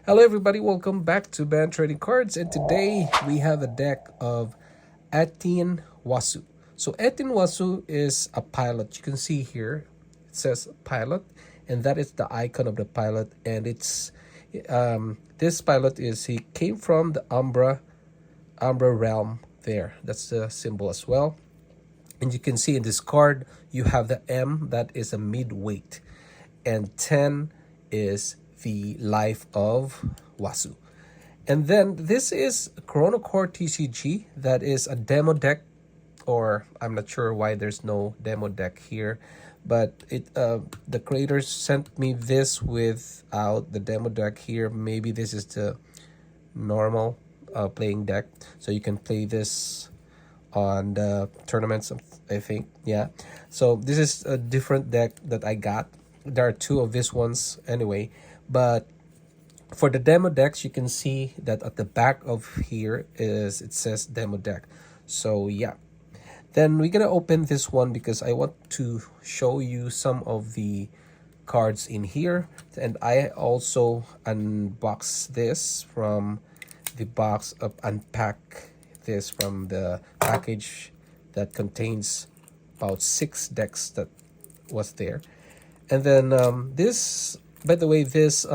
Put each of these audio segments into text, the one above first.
Hello everybody, welcome back to Band Trading Cards, and today we have a deck of Etienne Wasu. So Etienne Wasu is a pilot. You can see here it says pilot, and that is the icon of the pilot. And it's this pilot is he came from the Umbra realm there. That's the symbol as well. And you can see in this card you have the M, that is a mid-weight, and 10 is the life of Wasu. And then this is Chrono Core TCG, that is a demo deck, or I'm not sure why there's no demo deck here, but the creators sent me this without the demo deck here. Maybe this is the normal playing deck, so you can play this on the tournaments, I think. Yeah, so this is a different deck that I got. There are two of these ones anyway, but for the demo decks you can see that at the back of here is it says demo deck. So yeah, then we're gonna open this one because I want to show you some of the cards in here, and I also unbox this from the box of unpack this from the package that contains about 6 decks that was there. And then this, by the way, this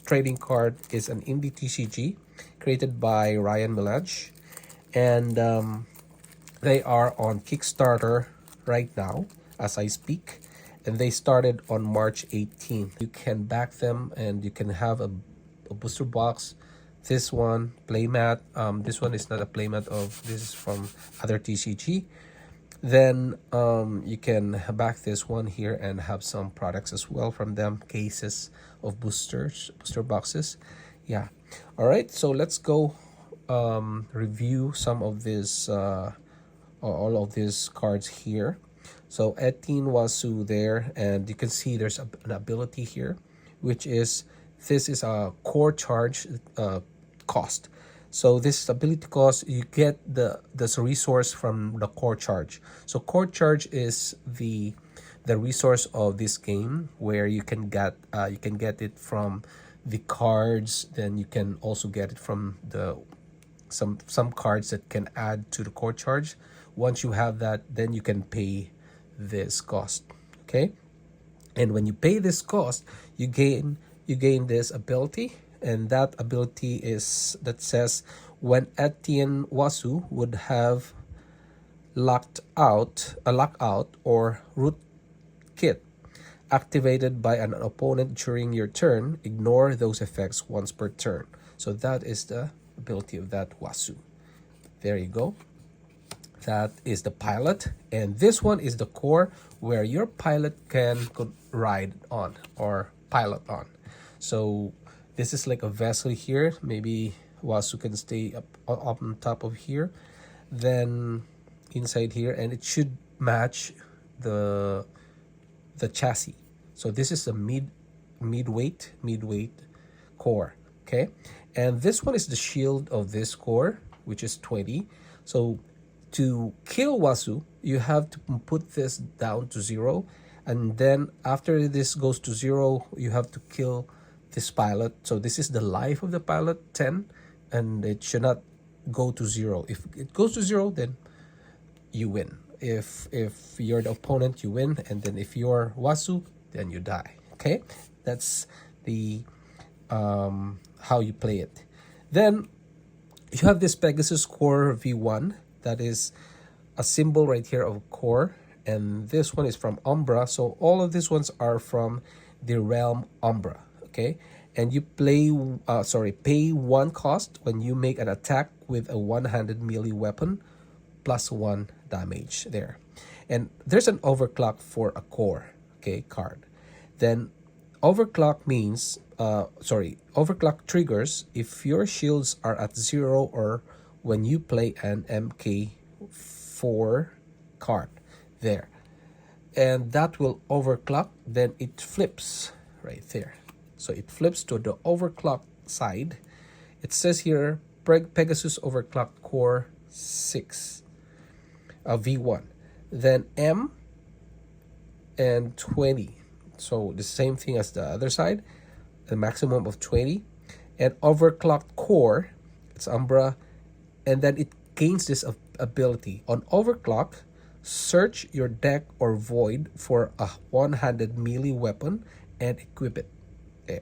trading card is an indie TCG created by Ryan Milage, and they are on Kickstarter right now as I speak, and they started on March 18th. You can back them and you can have a booster box. This one playmat, this one is not a playmat of, this is from other TCG. Then you can back this one here and have some products as well from them, cases of booster boxes. Yeah, all right, so let's go review some of this all of these cards here. So Etienne Wasu there, and you can see there's an ability here, which is, this is a core charge cost. So this ability cost, you get this resource from the core charge. So core charge is the resource of this game, where you can get it from the cards. Then you can also get it from the some cards that can add to the core charge. Once you have that, then you can pay this cost. Okay, and when you pay this cost, you gain this ability, and that ability is that says, when Etienne Wasu would have lockout or root kit activated by an opponent during your turn, ignore those effects once per turn. So that is the ability of that Wasu. There you go. That is the pilot, and this one is the core, where your pilot can ride on or pilot on. So this is like a vessel here. Maybe Wasu can stay up on top of here, then inside here, and it should match the chassis. So this is a mid-weight core. Okay, and this one is the shield of this core, which is 20. So to kill Wasu, you have to put this down to 0, and then after this goes to 0, you have to kill this pilot. So this is the life of the pilot, 10, and it should not go to 0. If it goes to 0, then you win. If you're the opponent, you win, and then if you're Wasu, then you die. Okay, that's the how you play it. Then you have this Pegasus Core V.1, that is a symbol right here of core, and this one is from Umbra. So all of these ones are from the realm Umbra. Okay, and you pay 1 cost when you make an attack with a one-handed melee weapon, plus 1 damage there. And there's an overclock for a core, okay, card. Then overclock means overclock triggers if your shields are at 0 or when you play an MK4 card there, and that will overclock. Then it flips right there, so it flips to the overclock side. It says here Pegasus Overclock Core 6 V1, then M and 20. So the same thing as the other side, a maximum of 20. And overclocked core, it's Umbra, and then it gains this ability. On overclock, search your deck or void for a one-handed melee weapon and equip it. Okay.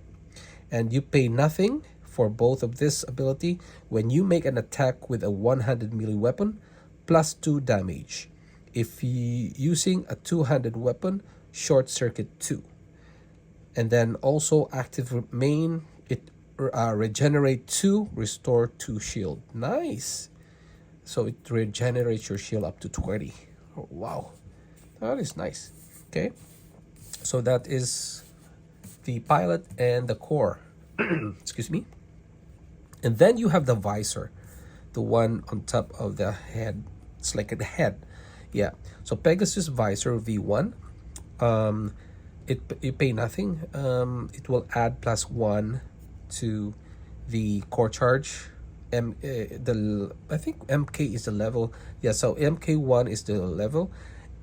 And you pay nothing for both of this ability when you make an attack with a one-handed melee weapon, plus 2 damage. If you using a two-handed weapon, short circuit 2. And then also active main, it regenerate 2, restore 2 shield. Nice. So it regenerates your shield up to 20. Oh, wow, that is nice. Okay, so that is the pilot and the core. Excuse me. And then you have the visor, the one on top of the head. It's like a head. Yeah. So Pegasus Visor V1. You pay nothing. It will add +1 to the core charge. I think MK is the level. Yeah, so MK1 is the level,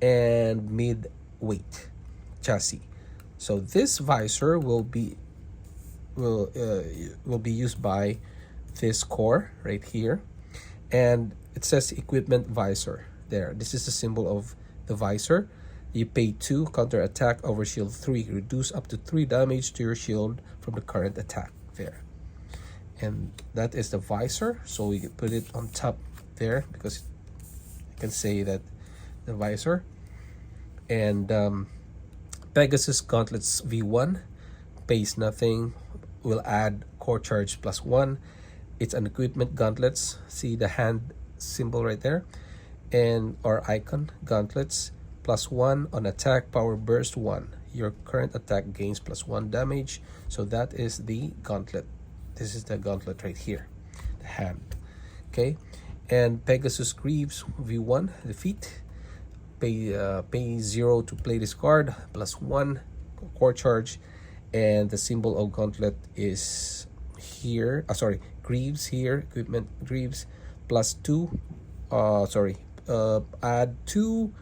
and mid weight chassis. So this visor will be used by this core right here, and it says equipment visor there. This is the symbol of the visor. You pay 2, counter attack over shield 3, reduce up to 3 damage to your shield from the current attack there. And that is the visor, so we can put it on top there because I can say that the visor. And Pegasus Gauntlets V1 pays nothing, will add core charge +1. It's an equipment gauntlets. See the hand symbol right there, and our icon gauntlets +1 on attack, power burst 1. Your current attack gains +1 damage. So that is the gauntlet. This is the gauntlet right here, the hand. Okay, and Pegasus Greaves V1, the feet. Pay 0 to play this card, +1 core charge, and the symbol of gauntlet is here. Greaves here, equipment Greaves, +2. Add 2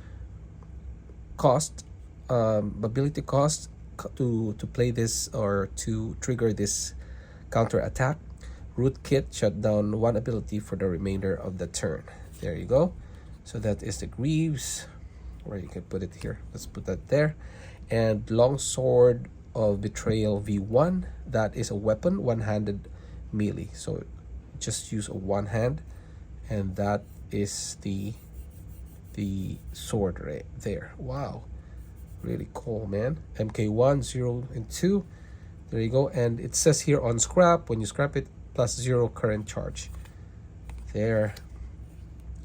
cost, ability cost to play this or to trigger this counter attack. Root kit, shut down 1 ability for the remainder of the turn. There you go. So that is the Greaves, or you can put it here. Let's put that there. And Longsword of Betrayal V1, that is a weapon, one-handed melee. So just use a one hand, and that is the sword right there. Wow, really cool, man. MK1, 0 and 2. There you go. And it says here on scrap, when you scrap it, +0 current charge there.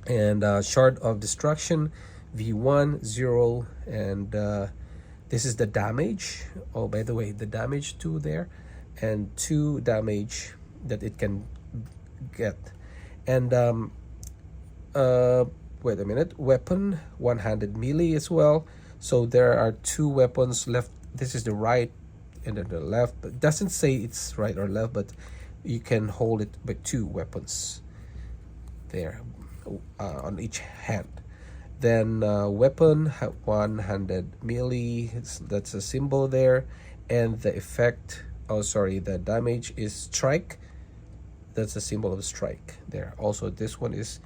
And Shard of Destruction V1, 0. And this is the damage. Oh, by the way, the damage 2 there, and 2 damage that it can get. And wait a minute, weapon, one-handed melee as well. So there are 2 weapons left. This is the right and then the left, but it doesn't say it's right or left, but you can hold it by 2 weapons there on each hand. Then weapon, one-handed melee, that's a symbol there. And the effect, the damage is strike. That's a symbol of strike there. Also, this one is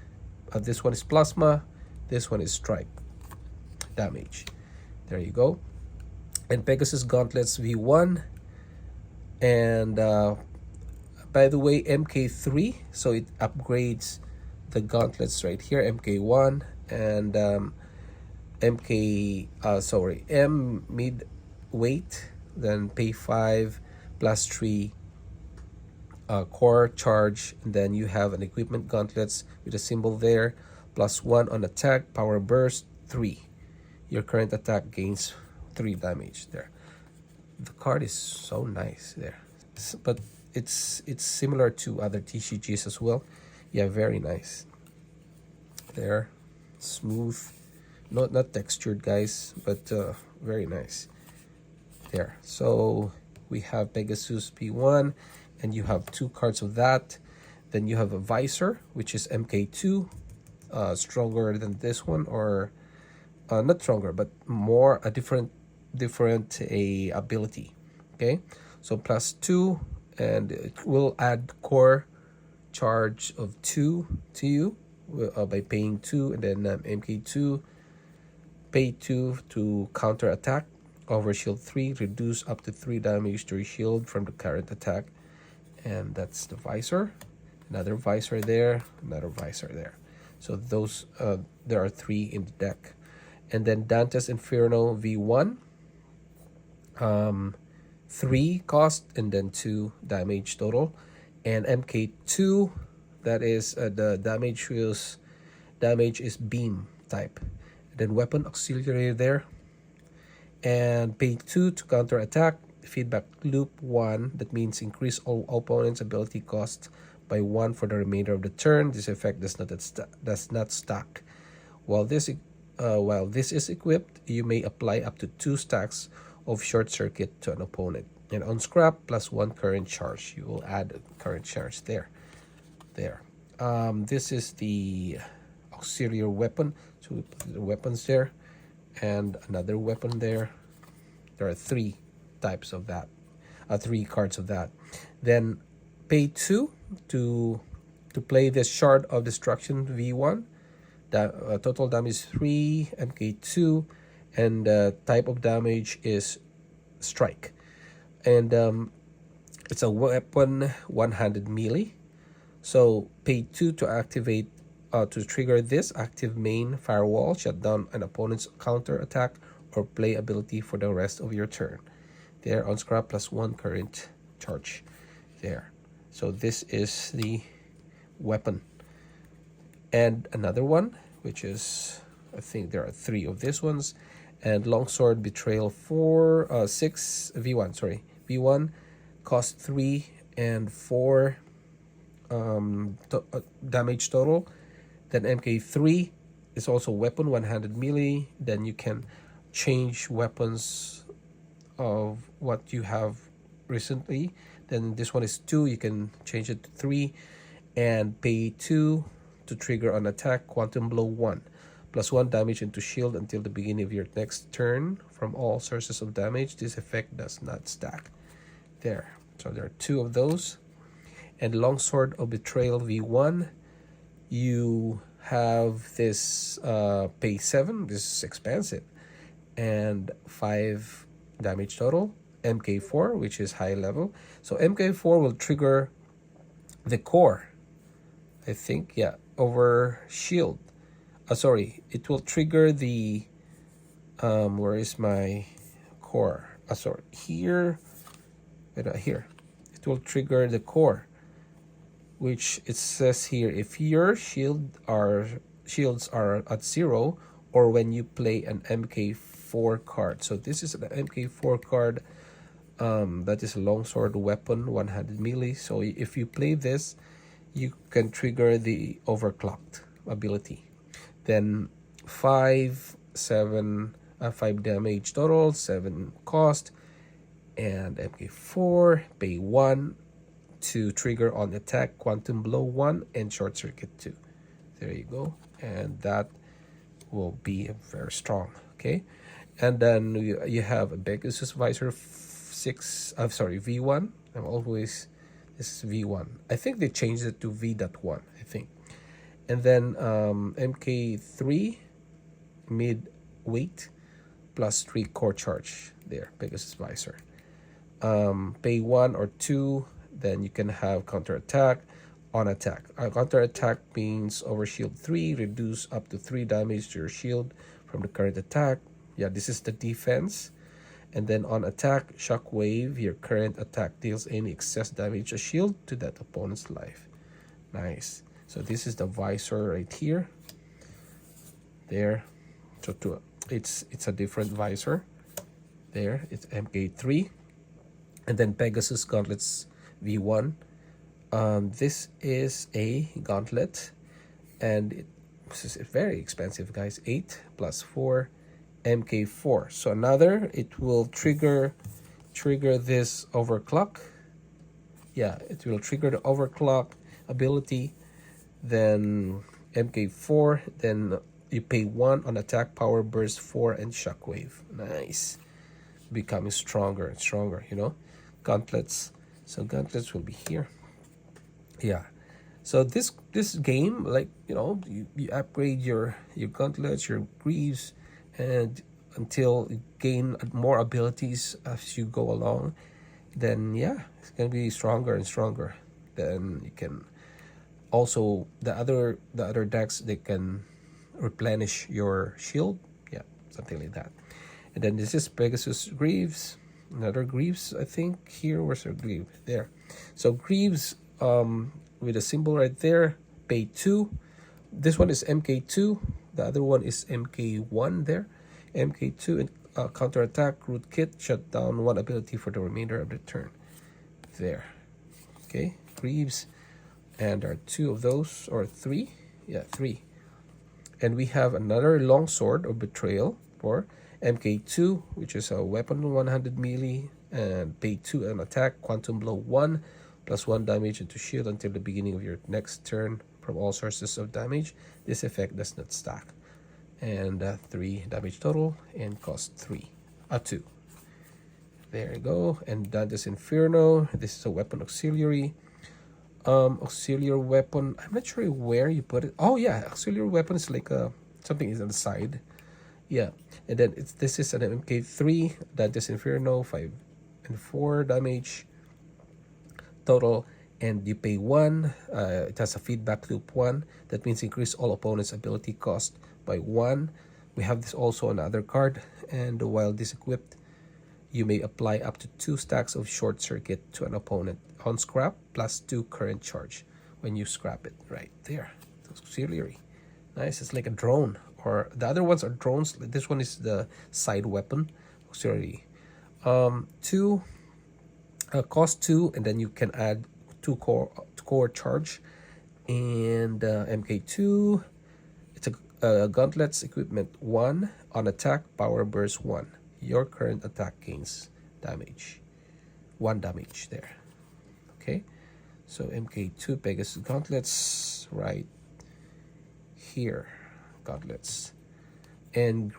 plasma, this one is strike damage. There you go. And Pegasus Gauntlets V1. And by the way, MK3, so it upgrades the gauntlets right here, MK1 and M mid weight, then pay 5 +3 core charge, and then you have an equipment gauntlets with a symbol there, +1 on attack, power burst 3. Your current attack gains 3 damage there. The card is so nice there, but it's similar to other TCGs as well. Yeah, very nice there, smooth, not textured, guys, but very nice there. So we have Pegasus P1, and you have 2 cards of that. Then you have a visor, which is MK2, stronger than this one, or not stronger, but more a different ability. Okay, so +2, and it will add core charge of 2 to you by paying 2, and then MK2 pay 2 to counter attack. Over shield 3, reduce up to 3 damage to your shield from the current attack. And that's the visor. Another visor there, another visor there. So those there are 3 in the deck. And then Dante's Inferno V1, 3 cost and then 2 damage total. And MK2, that is the damage is beam type. And then weapon auxiliary there, and pay 2 to counter attack. Feedback loop 1, that means increase all opponents' ability cost by 1 for the remainder of the turn. This effect does not stack. While this is equipped, you may apply up to 2 stacks of short circuit to an opponent. And on scrap, +1 current charge. You will add current charge there. This is the auxiliary weapon. So we put the weapons there, and another weapon there. There are 3 types of that, 3 cards of that. Then pay 2 to play this Shard of Destruction V1. That total damage 3, MK2, and type of damage is strike. And it's a weapon one-handed melee. So pay 2 to activate to trigger this active main firewall, shut down an opponent's counter attack or play ability for the rest of your turn. There, on scrap, +1 current charge there. So this is the weapon. And another one, which is, I think there are 3 of these ones. And Longsword Betrayal 6 V1, sorry. V1 cost 3 and 4 damage total. Then MK3 is also weapon, one-handed melee. Then you can change weapons of what you have recently. Then this one is 2, you can change it to 3, and pay 2 to trigger an attack. Quantum Blow 1, +1 damage into shield until the beginning of your next turn from all sources of damage. This effect does not stack. There, so there are 2 of those. And Longsword of Betrayal V1, you have this pay 7, this is expensive, and 5 damage total. MK4, which is high level. So MK4 will trigger the core, I think, yeah, over shield. Sorry, it will trigger the where is my core? Sorry, here, here. It will trigger the core, which it says here, if your shields are at 0, or when you play an MK4 card. So this is an MK4 card. That is a longsword weapon, one-handed melee. So if you play this, you can trigger the overclocked ability. Then 5 damage total, 7 cost, and MK4 pay 1 to trigger on attack, Quantum Blow 1, and Short Circuit 2. There you go, and that will be very strong. Okay, and then you have a Pegasus Visor V1. This is V1. I think they changed it to V.1, I think. And then MK3 mid weight +3 core charge there, Pegasus Visor. Pay 1 or 2, then you can have counter attack on attack. Counter attack means over shield 3, reduce up to 3 damage to your shield from the current attack. Yeah, this is the defense. And then on attack, shockwave, your current attack deals any excess damage to shield to that opponent's life. Nice. So this is the visor right here. There. So it's a different visor. There, it's MK3. And then Pegasus Gauntlets V1. This is a gauntlet, and this is very expensive, guys. 8 + 4 MK4. So another, it will trigger this overclock. Yeah, it will trigger the overclock ability. Then MK4, then you pay 1 on attack, power burst 4, and shockwave. Nice. Becoming stronger and stronger, you know. Gauntlets So gauntlets will be here. Yeah. So this game, like, you upgrade your gauntlets, your greaves, and until you gain more abilities as you go along, then yeah, it's gonna be stronger and stronger. Then you can also the other decks, they can replenish your shield. Yeah, something like that. And then this is Pegasus Greaves. Another Greaves, I think. Here, where's our Greaves? There. So Greaves, with a symbol right there, pay 2. This one is MK2. The other one is MK1 there. MK2 and counterattack, root kit, shut down one ability for the remainder of the turn. There. Okay, Greaves. And there are 2 of those, or 3. Yeah, 3. And we have another longsword of betrayal for MK2, which is a weapon 100 melee, and pay 2 an attack, quantum blow 1, plus 1 damage into shield until the beginning of your next turn from all sources of damage. This effect does not stack. And 3 damage total, and cost 2. There you go. And Dante's Inferno. This is a weapon auxiliary. Auxiliary weapon, I'm not sure where you put it. Oh yeah, auxiliary weapon is like something is on the side. Yeah. And then this is an MK3, Dante's Inferno, 5 and 4 damage total, and you pay 1. It has a feedback loop 1. That means increase all opponents' ability cost by 1. We have this also on other card, and while this equipped, you may apply up to 2 stacks of short circuit to an opponent on scrap, plus 2 current charge when you scrap it. Right there. Auxiliary. Nice. It's like a drone. Or the other ones are drones. This one is the side weapon. Auxiliary. 2. Cost 2, and then you can add 2 core charge. And MK2. It's a gauntlets equipment 1. On attack, power burst 1. Your current attack gains damage. 1 damage there. Okay. So MK2 Pegasus gauntlets right here. Gauntlets. And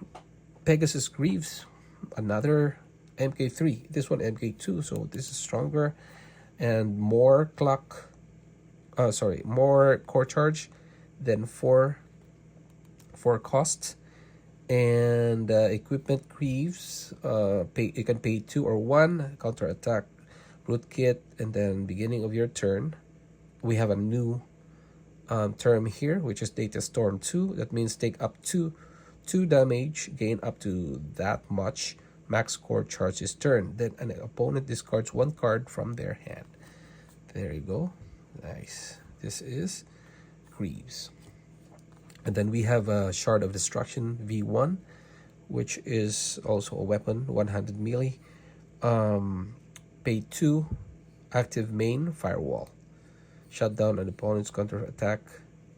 Pegasus Greaves, another MK3. This one MK2, so this is stronger and more more core charge than 4 cost. And equipment Greaves, you can pay 2 or 1 counter attack, root kit, and then beginning of your turn. We have a new term here, which is Data Storm 2. That means take up 2 damage, gain up to that much. Max core charge is turn. Then an opponent discards 1 card from their hand. There you go. Nice. This is Greaves. And then we have a Shard of Destruction V1, which is also a weapon, 100 melee. Pay 2, active main, firewall. Shut down an opponent's counter attack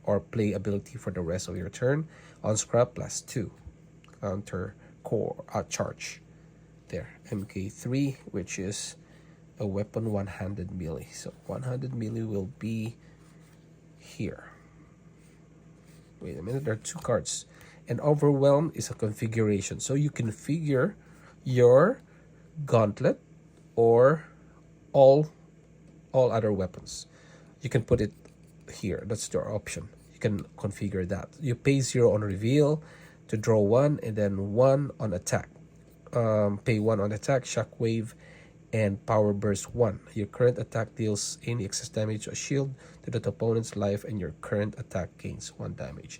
or play ability for the rest of your turn. On scrap, plus 2. Counter core charge. There. MK3, which is a weapon 100 melee. So 100 melee will be here. Wait a minute, there are 2 cards. And Overwhelm is a configuration. So you can figure your gauntlet or all other weapons. You can put it here. That's your option. You can configure that. You pay 0 on reveal to draw 1, and then 1 on attack. Pay 1 on attack, shockwave, and power burst 1. Your current attack deals any excess damage or shield to the opponent's life, and your current attack gains 1 damage.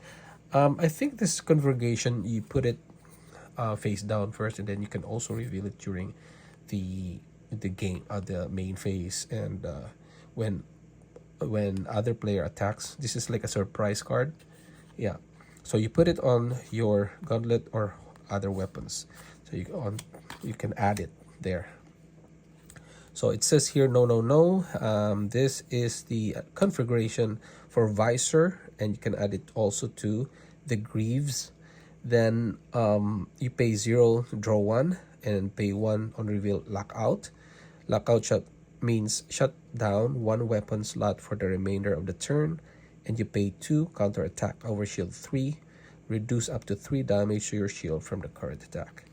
I think this configuration, you put it face down first, and then you can also reveal it during the game, the main phase, and when other player attacks. This is like a surprise card. Yeah. So you put it on your gauntlet or other weapons. So you can add it there. So it says here, no. This is the configuration for Visor, and you can add it also to the Greaves. Then you pay 0, draw 1, and pay 1 on reveal, lockout. Lockout means shut down 1 weapon slot for the remainder of the turn, and you pay 2, counter attack over shield 3, reduce up to 3 damage to your shield from the current attack.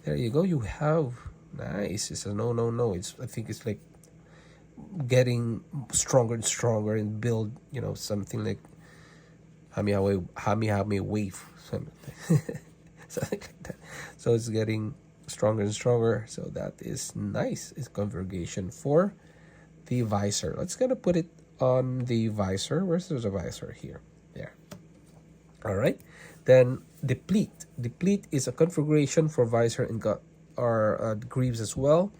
There you go. You have nice. It's a no. I think it's like getting stronger and stronger and build, something like Hami wave, something something like that. So it's getting stronger and stronger. So that is nice. It's configuration for the visor. Let's gonna put it on the visor. Where's the visor? Here. There. All right. Then deplete. Deplete is a configuration for visor and got our greaves as well.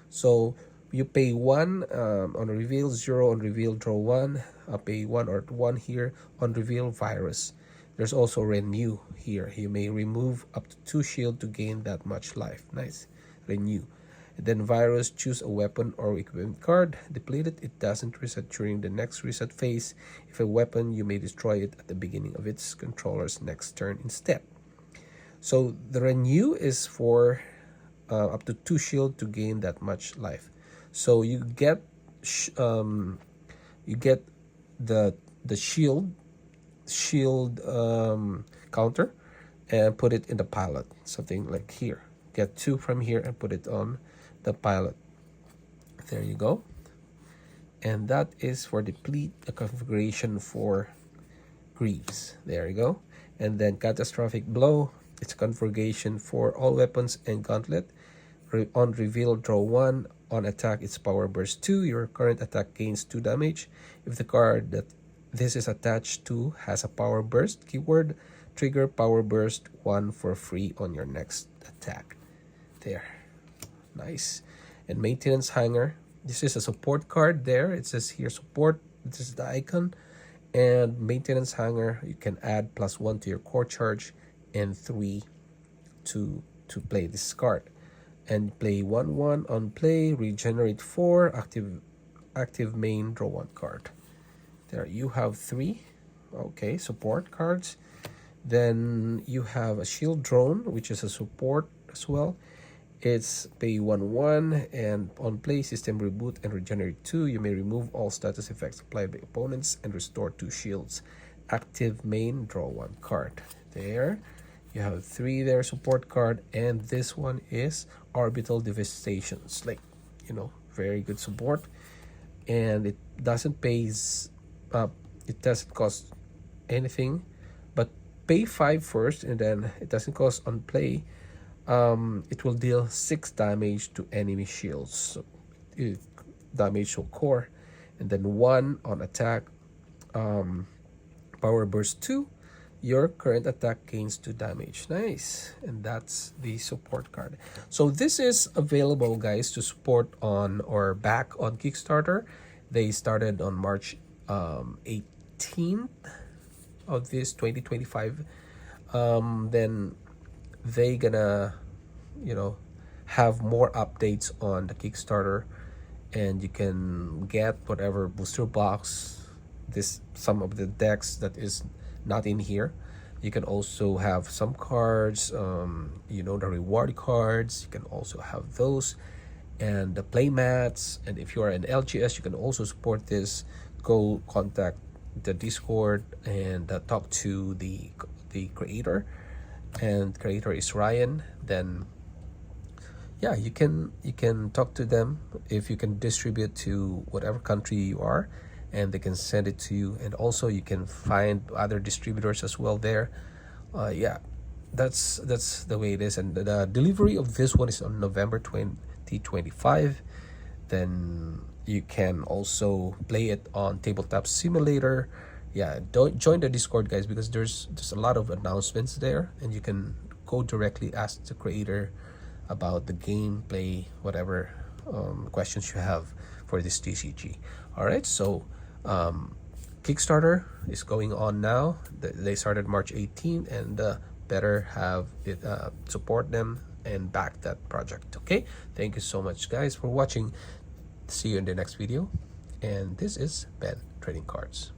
So you pay 1 on reveal, 0 on reveal, draw 1. Pay 1 or 1 here on reveal virus. There's also renew here. You may remove up to 2 shield to gain that much life. Nice. Renew. And then virus, choose a weapon or equipment card. Deplete it. It doesn't reset during the next reset phase. If a weapon, you may destroy it at the beginning of its controller's next turn instead. So the renew is for up to 2 shield to gain that much life. So you get the shield counter and put it in the pilot, something like here. Get 2 from here and put it on the pilot. There you go. And that is for deplete, a configuration for greaves. There you go. And then catastrophic blow, it's a configuration for all weapons and gauntlet. On reveal, draw 1. On attack, it's power burst 2. Your current attack gains 2 damage. If the card that this is attached to has a power burst keyword, trigger power burst 1 for free on your next attack. There. Nice. And maintenance hanger. This is a support card there. It says here support. This is the icon. And maintenance hanger, you can add +1 to your core charge and 3 to play this card. And play 1/1 on play, regenerate 4, active main, draw 1 card. There you have 3. Okay, support cards. Then you have a shield drone, which is a support as well. It's pay 1/1 and on play, system reboot and regenerate 2. You may remove all status effects applied by opponents and restore 2 shields. Active main, draw 1 card. There. You have 3 there, support card, and this one is orbital devastations. Like, very good support. And it doesn't it doesn't cost anything, but pay 5 first, and then it doesn't cost on play. It will deal 6 damage to enemy shields. So, damage to core, and then 1 on attack. Power burst 2. Your current attack gains 2 damage. Nice. And that's the support card. So this is available, guys, to support on or back on Kickstarter. They started on March 18th of this 2025. Then they gonna have more updates on the Kickstarter, and you can get whatever booster box, some of the decks that is not in here. You can also have some cards, the reward cards. You can also have those, and the play mats. And if you are an LGS, you can also support this. Go contact the Discord and talk to the creator, and creator is Ryan. Then yeah, you can talk to them if you can distribute to whatever country you are, and they can send it to you. And also you can find other distributors as well there. Yeah, that's the way it is. And the delivery of this one is on November 2025. Then you can also play it on Tabletop Simulator. Yeah, don't join the Discord, guys, because there's a lot of announcements there, and you can go directly ask the creator about the gameplay, whatever questions you have for this TCG. All right, so Kickstarter is going on now. They started March 18th, and better have it support them and back that project. Okay, thank you so much, guys, for watching. See you in the next video. And this is Ben Trading Cards.